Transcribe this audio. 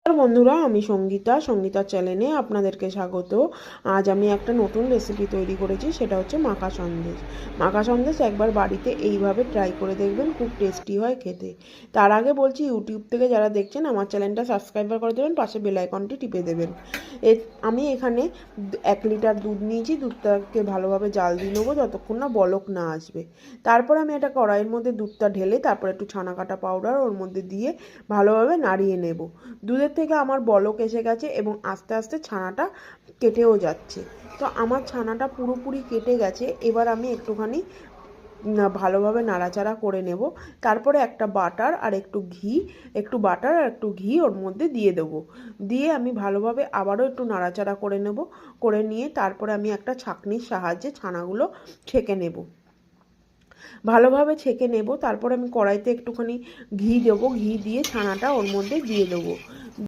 বন্ধুরা, আমি সঙ্গীতার চ্যানেলে আপনাদেরকে স্বাগত। আজ আমি একটা নতুন রেসিপি তৈরি করেছি, সেটা হচ্ছে মাখা সন্দেশ। মাখা সন্দেশ একবার বাড়িতে এইভাবে ট্রাই করে দেখবেন, খুব টেস্টি হয় খেতে। তার আগে বলছি, ইউটিউব থেকে যারা দেখছেন আমার চ্যানেলটা সাবস্ক্রাইব করে দেবেন, পাশে বেল আইকনটি টিপে দেবেন। আমি এখানে 1 লিটার দুধ নিয়েছি। দুধটাকে ভালোভাবে জাল দিয়ে নেবো যতক্ষণ না বলক না আসবে। তারপর আমি একটা কড়াইয়ের মধ্যে দুধটা ঢেলে তারপর একটু ছানা কাটা পাউডার ওর মধ্যে দিয়ে ভালোভাবে নাড়িয়ে নেব। দুধের থেকে আমার বলক এসে গেছে এবং আস্তে আস্তে ছানাটা কেটেও যাচ্ছে। তো আমার ছানাটা পুরোপুরি কেটে গেছে। এবার আমি একটুখানি ভালোভাবে নাড়াচাড়া করে নেব। তারপরে একটা বাটার আর একটু ঘি ওর মধ্যে দিয়ে দেবো। দিয়ে আমি ভালোভাবে আবারও একটু নাড়াচাড়া করে নেব। করে নিয়ে তারপরে আমি একটা ছাঁকনির সাহায্যে ছানাগুলো ছেঁকে নেব। ভালোভাবে ছেঁকে নেব। তারপর আমি কড়াইতে একটুখানি ঘি দেবো। ঘি দিয়ে ছানাটা ওর মধ্যে দিয়ে দেবো।